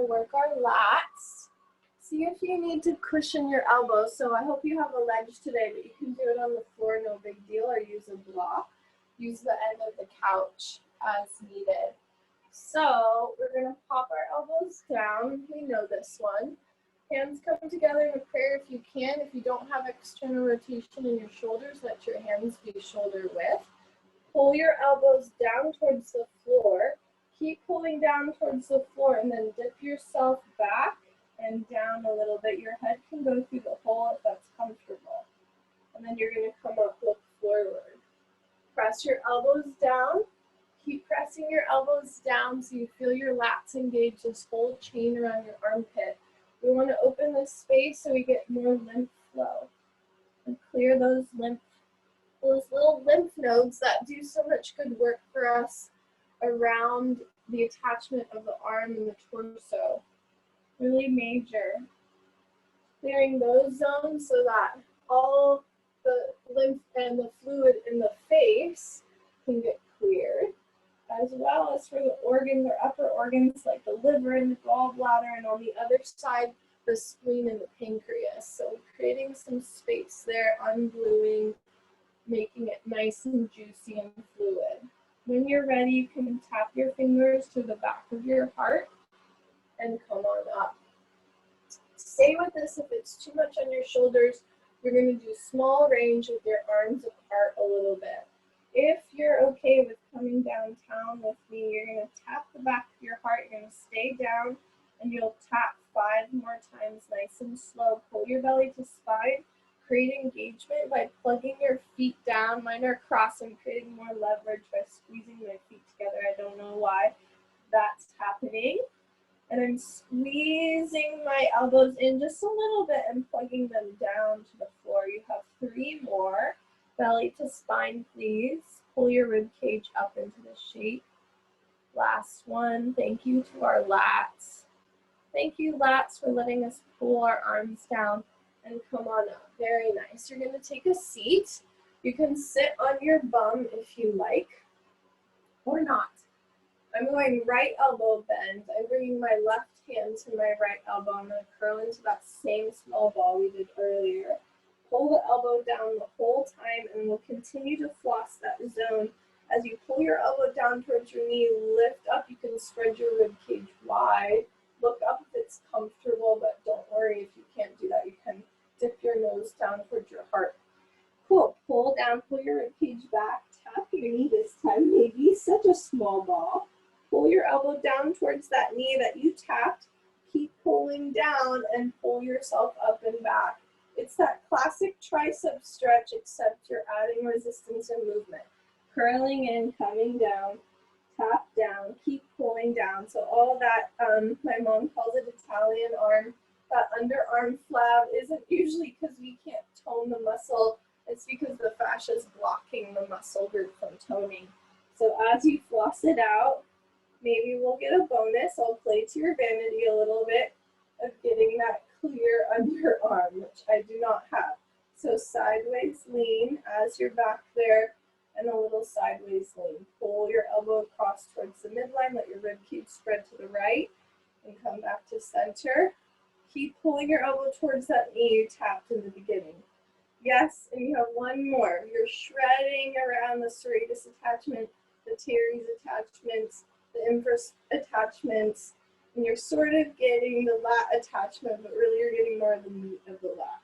work our lats. See if you need to cushion your elbows. So I hope you have a ledge today, but you can do it on the floor, no big deal, or use a block. Use the end of the couch as needed. So we're gonna pop our elbows down. We know this one. Hands come together in a prayer if you can. If you don't have external rotation in your shoulders, let your hands be shoulder width. Pull your elbows down towards the floor. Keep pulling down towards the floor and then dip yourself back and down a little bit. Your head can go through the hole if that's comfortable. And then you're gonna come up, look forward. Press your elbows down. Keep pressing your elbows down so you feel your lats engage this whole chain around your armpit. We want to open this space so we get more lymph flow and clear those little lymph nodes that do so much good work for us around the attachment of the arm and the torso. Really major. Clearing those zones so that all the lymph and the fluid in the face can get cleared, as well as for the organs or upper organs like the liver and the gallbladder, and on the other side, the spleen and the pancreas. So creating some space there, ungluing, making it nice and juicy and fluid. When you're ready, you can tap your fingers to the back of your heart and come on up. Stay with this if it's too much on your shoulders. You're going to do small range with your arms apart a little bit. If you're okay with coming downtown with me, you're going to tap the back of your heart. You're going to stay down and you'll tap 5 more times, nice and slow. Pull your belly to spine. Create engagement by plugging your feet down. Mine are crossed. I'm creating more leverage by squeezing my feet together. I don't know why that's happening. And I'm squeezing my elbows in just a little bit and plugging them down to the floor. You have 3 more. Belly to spine, please. Pull your rib cage up into the shape. Last one. Thank you to our lats. Thank you, lats, for letting us pull our arms down and come on up. Very nice. You're going to take a seat. You can sit on your bum if you like, or not. I'm going right elbow bend. I'm bringing my left hand to my right elbow. I'm going to curl into that same small ball we did earlier. Pull the elbow down the whole time, and we'll continue to floss that zone. As you pull your elbow down towards your knee, lift up. You can spread your rib cage wide. Look up if it's comfortable, but don't worry if you can't do that. You can dip your nose down towards your heart. Cool. Pull down, pull your rib cage back. Tap your knee this time, maybe. Such a small ball. Pull your elbow down towards that knee that you tapped. Keep pulling down and pull yourself up and back. It's that classic tricep stretch, except you're adding resistance and movement. Curling in, coming down, tap down, keep pulling down. So all that, my mom calls it Italian arm, that underarm flab isn't usually because we can't tone the muscle. It's because the fascia is blocking the muscle group from toning. So as you floss it out, maybe we'll get a bonus. I'll play to your vanity a little bit of getting that clear underarm, which I do not have. So sideways lean as you're back there, and a little sideways lean. Pull your elbow across towards the midline, let your rib cage spread to the right, and come back to center. Keep pulling your elbow towards that knee you tapped in the beginning. Yes, and you have 1 more. You're shredding around the serratus attachment, the teres attachments, the infra attachments, and you're sort of getting the lat attachment, but really you're getting more of the meat of the lat.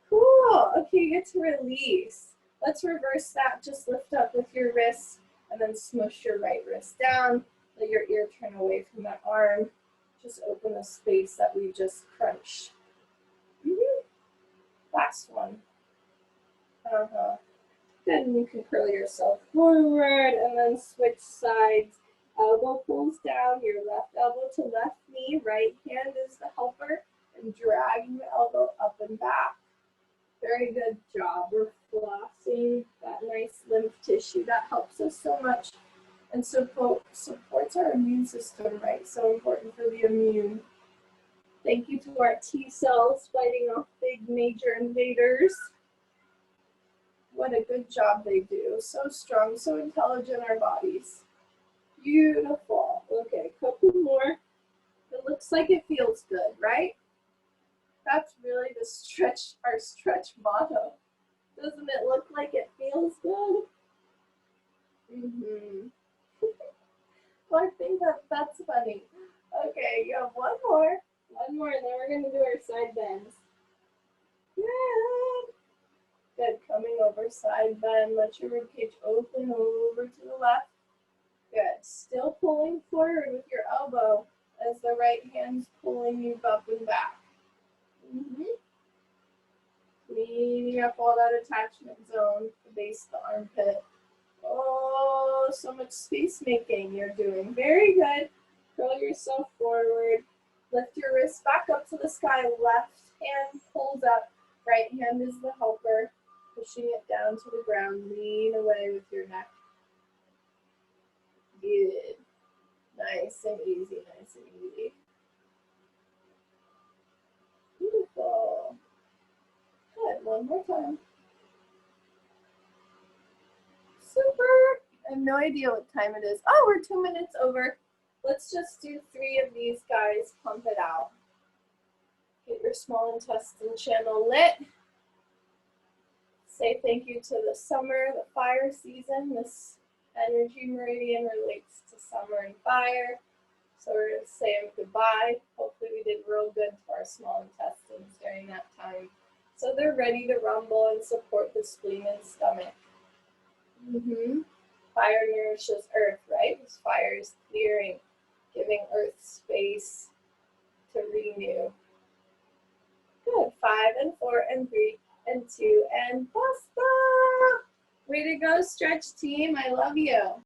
Cool. Okay, you get to release. Let's reverse that. Just lift up with your wrist and then smush your right wrist down. Let your ear turn away from that arm. Just open the space that we just crunched. Last one. Good, and you can curl yourself forward and then switch sides. Elbow pulls down, your left elbow to left knee, right hand is the helper, and dragging the elbow up and back. Very good job. We're flossing that nice lymph tissue. That helps us so much and supports our immune system, right? So important for the immune. Thank you to our T cells fighting off big major invaders. What a good job they do. So strong, so intelligent, our bodies. Beautiful. Okay, a couple more. It looks looks like it feels good, right? That's really the stretch, our stretch motto. Doesn't it look like it feels good? Well, I think that's funny. Okay, you have one more, and then we're gonna do our side bends. Good. Good. Coming over, side bend. Let your ribcage open over to the left. Good. Still pulling forward with your elbow as the right hand's pulling you up and back. Cleaning up all that attachment zone, the base of the armpit. Oh, so much space making you're doing. Very good. Curl yourself forward. Lift your wrist back up to the sky. Left hand pulls up. Right hand is the helper. Pushing it down to the ground. Lean away with your neck. Good. Nice and easy, nice and easy. Beautiful. Good. One more time. Super. I have no idea what time it is. Oh, we're 2 minutes over. Let's just do 3 of these guys. Pump it out. Get your small intestine channel lit. Say thank you to the summer, the fire season. This energy meridian relates to summer and fire. So we're going to say goodbye. Hopefully we did real good to our small intestines during that time. So they're ready to rumble and support the spleen and stomach. Fire nourishes earth, right? This fire is clearing, giving earth space to renew. Good. 5 and 4 and 3 and 2 and basta. Way to go, stretch team. I love you.